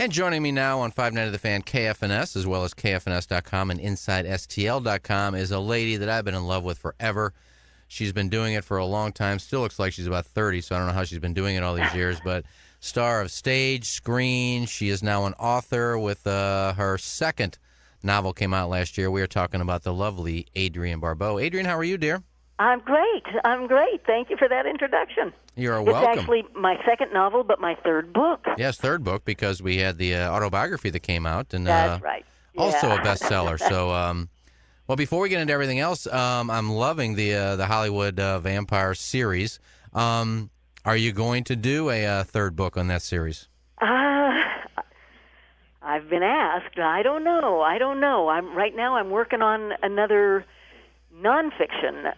And joining me now on 5 Night of the Fan, KFNS, as well as KFNS.com and InsideSTL.com, is a lady that I've been in love with forever. She's been doing it for a long time. Still looks like she's about 30, so I don't know how she's been doing it all these years. But star of stage, screen. She is now an author with her second novel came out last year. We are talking about the lovely AdrienneBarbeau. Adrienne, how are you, dear? I'm great. Thank you for that introduction. You're welcome. It's actually my second novel, but my third book. Yes, third book, because we had the autobiography that came out. And that's right. Yeah. Also a bestseller. So, well, before we get into everything else, I'm loving the Hollywood Vampire series. Are you going to do a third book on that series? I've been asked. I don't know. Right now I'm working on another nonfiction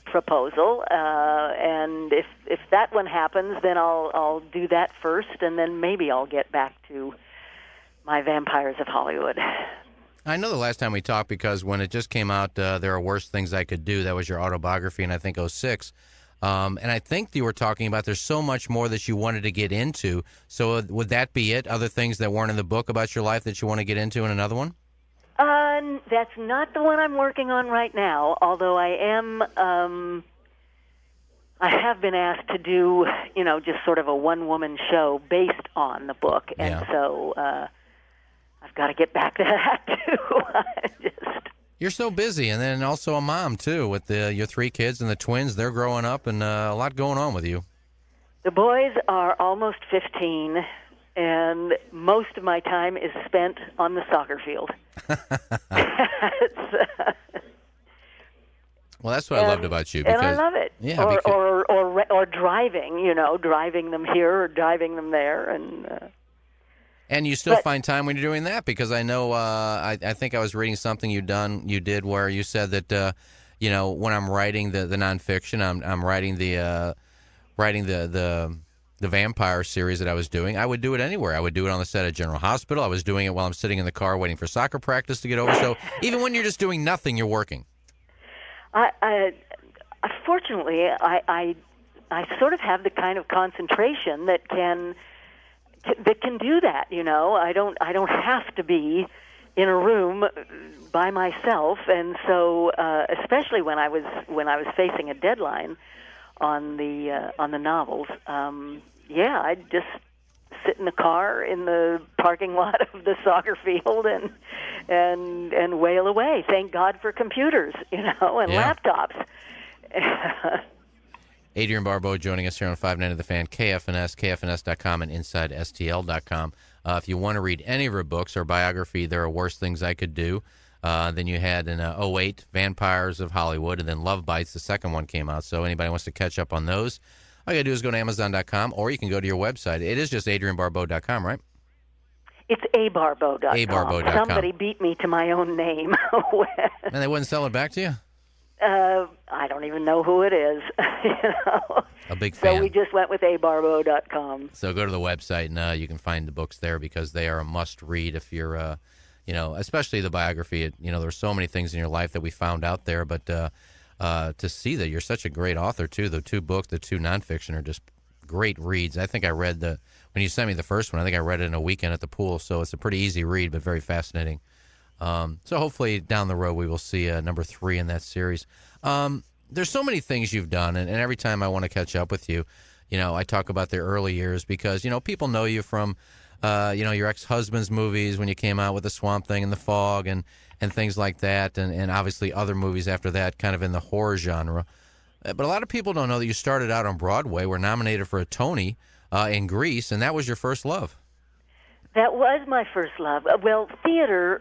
proposal, and if that one happens, then I'll do that first, and then maybe I'll get back to my Vampires of Hollywood. I know the last time we talked, because when it just came out, There Are Worse Things I Could Do, that was your autobiography, and I think '06. And I think you were talking about there's so much more that you wanted to get into. So would that be it? Other things that weren't in the book about your life that you want to get into in another one? That's not the one I'm working on right now, although I have been asked to do, just sort of a one-woman show based on the book, and so I've got to get back to that, too. You're so busy, and then also a mom, too, with your 3 kids and the twins. They're growing up, and a lot going on with you. The boys are almost 15, and most of my time is spent on the soccer field. Well, that's what I loved about you. Because, and I love it. Yeah, or driving, driving them here or driving them there. And you still find time when you're doing that, because I know I think I was reading something you did where you said that when I'm writing the nonfiction, I'm writing the vampire series that I was doing. I would do it anywhere. I would do it on the set of General Hospital. I was doing it while I'm sitting in the car waiting for soccer practice to get over. So even when you're just doing nothing, you're working. Fortunately, I sort of have the kind of concentration that can do that. I don't have to be in a room by myself, and so especially when I was facing a deadline on the novels, I'd just sit in the car in the parking lot of the soccer field and wail away. Thank God for computers, and laptops. AdrienneBarbeau joining us here on 5 Night of the Fan, KFNS, KFNS.com, and InsideSTL.com. If you want to read any of her books or biography, There Are Worse Things I Could Do. Then you had in '08, Vampires of Hollywood, and then Love Bites, the second one came out. So anybody wants to catch up on those, all you got to do is go to Amazon.com, or you can go to your website. It is just AdrienneBarbeau.com, right? It's abarbeau.com. abarbeau.com. Somebody beat me to my own name. And they wouldn't sell it back to you? I don't even know who it is. A big fan. So we just went with abarbeau.com. So go to the website, and you can find the books there, because they are a must-read if you're, especially the biography. There's so many things in your life that we found out there, but to see that you're such a great author, too. The 2 books, the 2 nonfiction are just great reads. I think I read when you sent me the first one, I think I read it in a weekend at the pool, so it's a pretty easy read, but very fascinating. So hopefully down the road we will see number 3 in that series. There's so many things you've done, and every time I want to catch up with you, I talk about the early years, because, people know you from, your ex-husband's movies when you came out with The Swamp Thing and The Fog and things like that, and obviously other movies after that kind of in the horror genre. But a lot of people don't know that you started out on Broadway, were nominated for a Tony in Grease, and that was your first love. That was my first love. Well,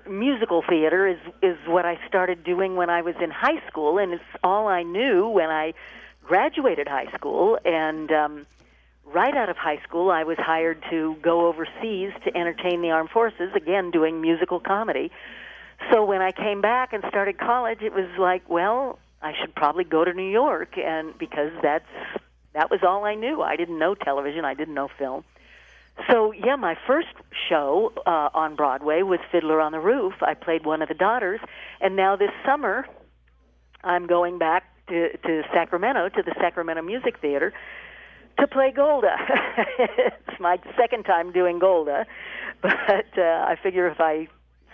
musical theater is what I started doing when I was in high school, and it's all I knew when I graduated high school. And right out of high school, I was hired to go overseas to entertain the armed forces, again, doing musical comedy. So when I came back and started college, it was like, well, I should probably go to New York, and because that was all I knew. I didn't know television. I didn't know film. So, my first show on Broadway was Fiddler on the Roof. I played one of the daughters, and now this summer I'm going back to Sacramento, to the Sacramento Music Theater, To play Golda. It's my second time doing Golda, but I figure if I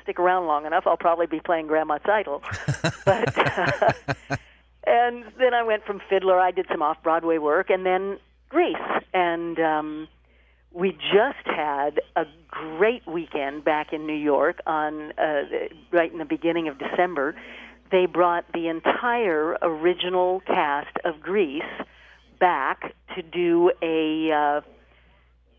stick around long enough, I'll probably be playing Grandma Tzeitel. And then I went from Fiddler. I did some off-Broadway work, and then Grease. And we just had a great weekend back in New York on right in the beginning of December. They brought the entire original cast of Grease back to do a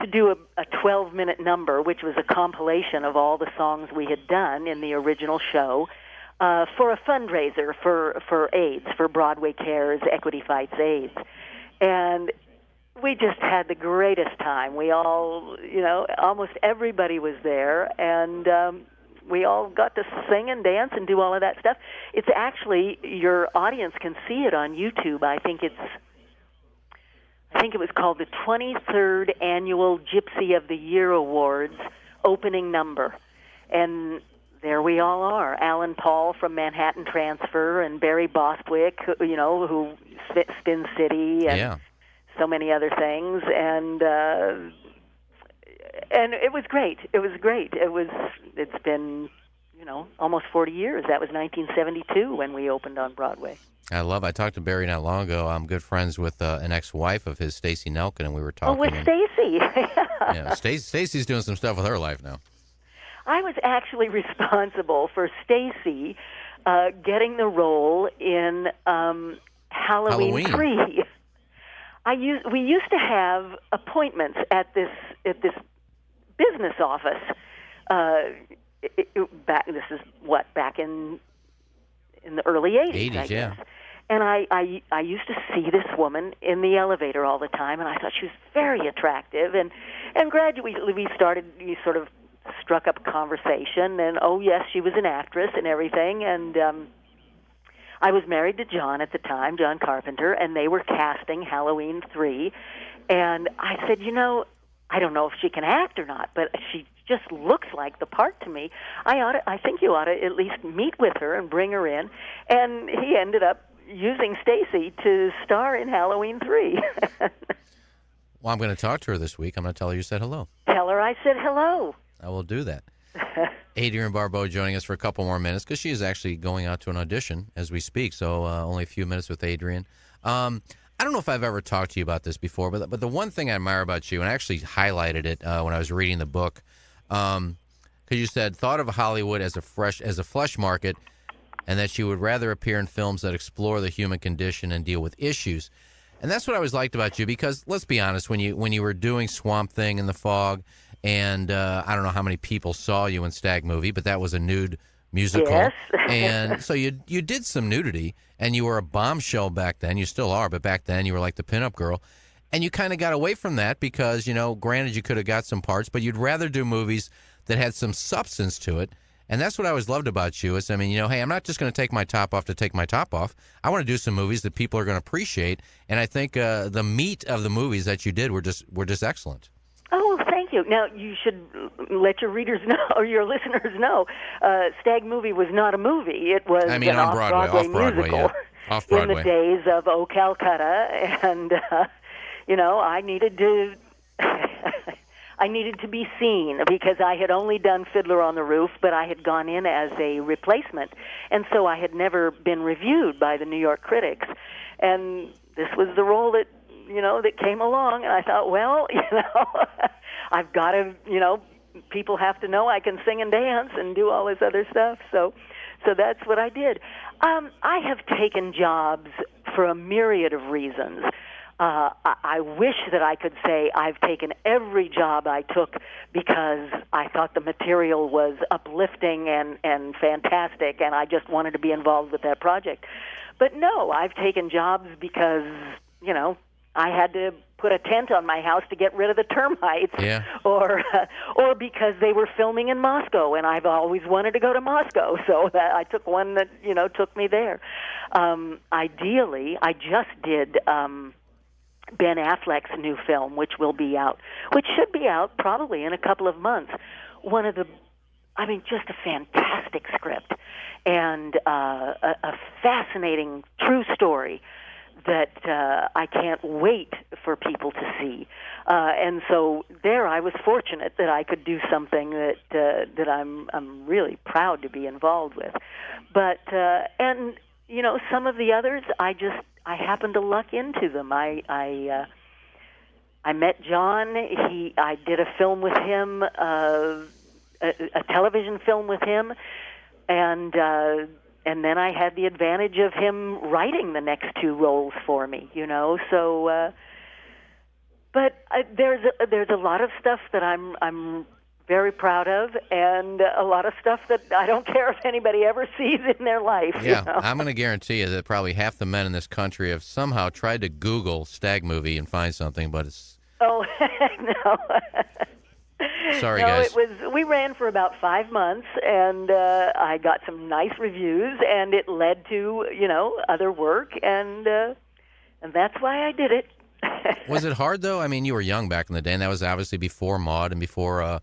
12-minute number, which was a compilation of all the songs we had done in the original show, for a fundraiser for AIDS, for Broadway Cares Equity Fights AIDS. And we just had the greatest time. We all, almost everybody was there, and we all got to sing and dance and do all of that stuff. It's actually, your audience can see it on YouTube. I think it was called the 23rd Annual Gypsy of the Year Awards opening number. And there we all are. Alan Paul from Manhattan Transfer and Barry Bostwick, who Spin City and so many other things. And it was great. It's been, almost 40 years. That was 1972 when we opened on Broadway. I talked to Barry not long ago. I'm good friends with an ex-wife of his, Stacy Nelkin, and we were talking. Oh, with Stacy. Yeah, Stacy's doing some stuff with her life now. I was actually responsible for Stacy getting the role in Halloween 3. We used to have appointments at this business office. Back in the early 80s, I guess. Yeah. And I used to see this woman in the elevator all the time, and I thought she was very attractive. And gradually we sort of struck up a conversation, and yes, she was an actress and everything. And I was married to John at the time, John Carpenter, and they were casting Halloween 3. And I said, I don't know if she can act or not, but she just looks like the part to me. I think you ought to at least meet with her and bring her in. And he ended up using Stacy to star in Halloween 3. Well, I'm going to talk to her this week. I'm going to tell her you said hello. Tell her I said hello. I will do that. AdrienneBarbeau joining us for a couple more minutes because she is actually going out to an audition as we speak, so only a few minutes with Adrienne. I don't know if I've ever talked to you about this before, but the one thing I admire about you, and I actually highlighted it when I was reading the book, because you said, thought of Hollywood as a flesh market, and that you would rather appear in films that explore the human condition and deal with issues. And that's what I always liked about you, because let's be honest, when you were doing Swamp Thing in The Fog, and I don't know how many people saw you in Stag Movie, but that was a nude musical. Yes. And so you did some nudity, and you were a bombshell back then. You still are, but back then you were like the pinup girl. And you kind of got away from that because, granted you could have got some parts, but you'd rather do movies that had some substance to it. And that's what I always loved about you is, hey, I'm not just going to take my top off to take my top off. I want to do some movies that people are going to appreciate. And I think the meat of the movies that you did were just excellent. Oh, thank you. Now, you should let your readers know, or your listeners know, Stag Movie was not a movie. It was an on off-Broadway musical. Yeah. Off-Broadway. In the days of Oh, Calcutta. And, I needed to... I needed to be seen because I had only done Fiddler on the Roof, but I had gone in as a replacement, and so I had never been reviewed by the New York critics. And this was the role that came along, and I thought, well, I've got to, people have to know I can sing and dance and do all this other stuff. So that's what I did. I have taken jobs for a myriad of reasons. I wish that I could say I've taken every job I took because I thought the material was uplifting and fantastic, and I just wanted to be involved with that project. But no, I've taken jobs because, I had to put a tent on my house to get rid of the termites, or because they were filming in Moscow, and I've always wanted to go to Moscow, so that I took one that, took me there. Ideally, I just did... Ben Affleck's new film, which should be out probably in a couple of months. Just a fantastic script and a fascinating true story that I can't wait for people to see. And so there, I was fortunate that I could do something that I'm really proud to be involved with. But and some of the others, I happened to luck into them. I met John. I did a film with him, a television film with him, and then I had the advantage of him writing the next two roles for me. So. But there's a lot of stuff that I'm very proud of, and a lot of stuff that I don't care if anybody ever sees in their life. Yeah, I'm going to guarantee you that probably half the men in this country have somehow tried to Google stag movie and find something, but it's... Oh, no. Sorry, guys. We ran for about 5 months, and I got some nice reviews, and it led to, other work, and that's why I did it. Was it hard, though? I mean, you were young back in the day, and that was obviously before Maude and before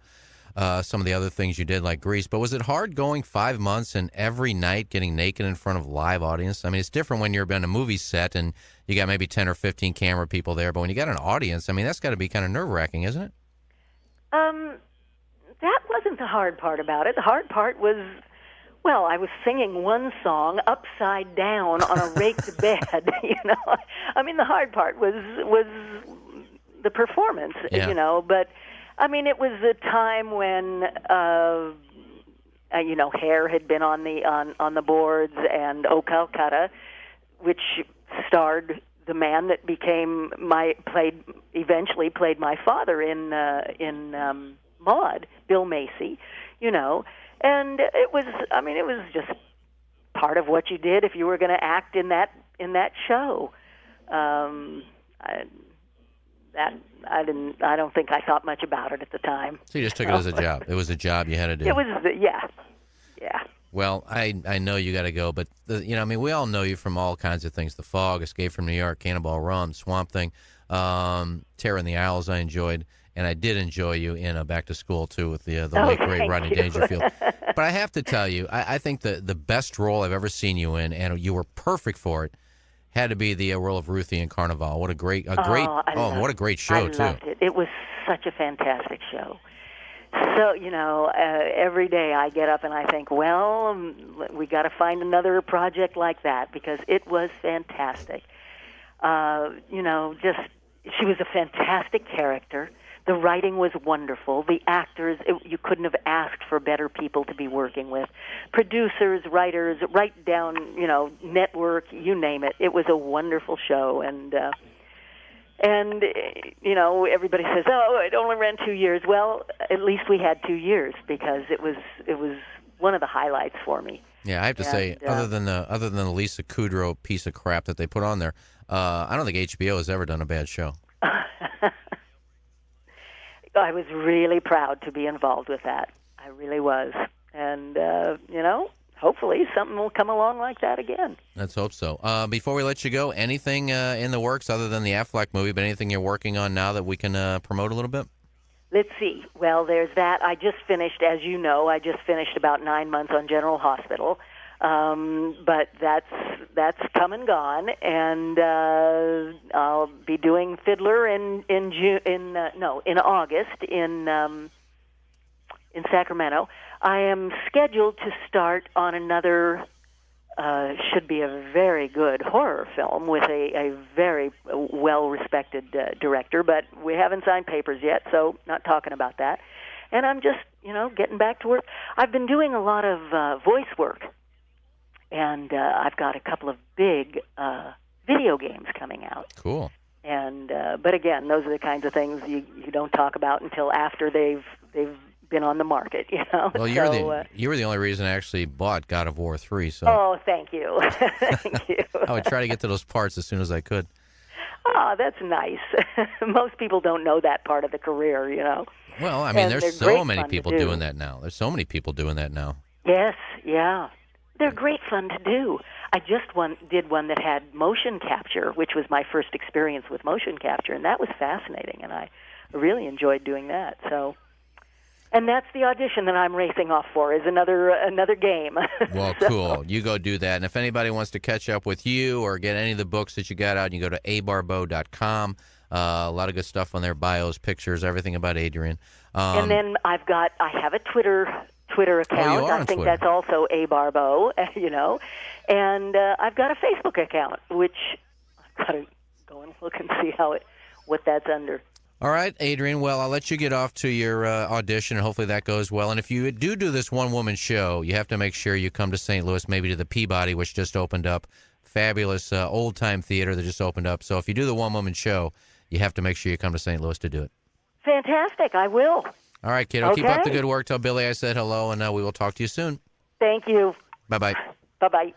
some of the other things you did, like Grease. But was it hard going 5 months and every night getting naked in front of a live audience? I mean, it's different when you're on a movie set and you got maybe 10 or 15 camera people there. But when you got an audience, I mean, that's got to be kind of nerve-wracking, isn't it? That wasn't the hard part about it. The hard part was... Well, I was singing one song upside down on a raked bed. I mean, the hard part was the performance. Yeah. But I mean, it was a time when Hair had been on the boards, and O Calcutta, which starred the man that eventually played my father in Maude, Bill Macy. And it was just part of what you did if you were going to act in that show. I don't think I thought much about it at the time. So you just took it as a job. It was a job you had to do. It was, yeah. Well, I know you got to go, but we all know you from all kinds of things: The Fog, Escape from New York, Cannonball Run, Swamp Thing, Terror in the Owls. I enjoyed. And I did enjoy you in Back to School, too, with the late, great Rodney Dangerfield. But I have to tell you, I think the best role I've ever seen you in, and you were perfect for it, had to be the role of Ruthie in Carnival. What a great show, too. I loved it. It was such a fantastic show. So, every day I get up and I think, well, we got to find another project like that, because it was fantastic. She was a fantastic character. The writing was wonderful. The actors, you couldn't have asked for better people to be working with. Producers, writers, right down, network, you name it. It was a wonderful show. And everybody says, oh, it only ran 2 years. Well, at least we had 2 years, because it was one of the highlights for me. Yeah, I have to say, other than the Lisa Kudrow piece of crap that they put on there, I don't think HBO has ever done a bad show. I was really proud to be involved with that. I really was. And, hopefully something will come along like that again. Let's hope so. Before we let you go, anything in the works other than the Affleck movie, but anything you're working on now that we can promote a little bit? Let's see. Well, there's that. I just finished, as you know, about 9 months on General Hospital. But that's come and gone, and I'll be doing Fiddler in August in Sacramento. I am scheduled to start on another should be a very good horror film with a very well-respected director, but we haven't signed papers yet, so not talking about that. And I'm just, getting back to work. I've been doing a lot of voice work. And I've got a couple of big video games coming out. Cool. And but again, those are the kinds of things you don't talk about until after they've been on the market. Well, you were the only reason I actually bought God of War 3. So. Oh, thank you, thank you. I would try to get to those parts as soon as I could. Oh, that's nice. Most people don't know that part of the career, Well, I mean, there's so many people doing that now. There's so many people doing that now. Yes, yeah. They're great fun to do. I just did one that had motion capture, which was my first experience with motion capture, and that was fascinating, and I really enjoyed doing that. So, And that's the audition that I'm racing off for, is another game. Well, cool. You go do that. And if anybody wants to catch up with you or get any of the books that you got out, you go to abarbeau.com. A lot of good stuff on there, bios, pictures, everything about Adrienne. And then I have a Twitter account. You are on I think Twitter. that's also ABarbeau, And I've got a Facebook account, which I've got to go and look and see what that's under. All right, Adrienne, well, I'll let you get off to your audition, and hopefully that goes well. And if you do this one-woman show, you have to make sure you come to St. Louis, maybe to the Peabody, which just opened up. Fabulous old-time theater that just opened up. So if you do the one-woman show, you have to make sure you come to St. Louis to do it. Fantastic. I will. All right, kiddo. Okay. Keep up the good work. Tell Billy I said hello, and we will talk to you soon. Thank you. Bye-bye. Bye-bye.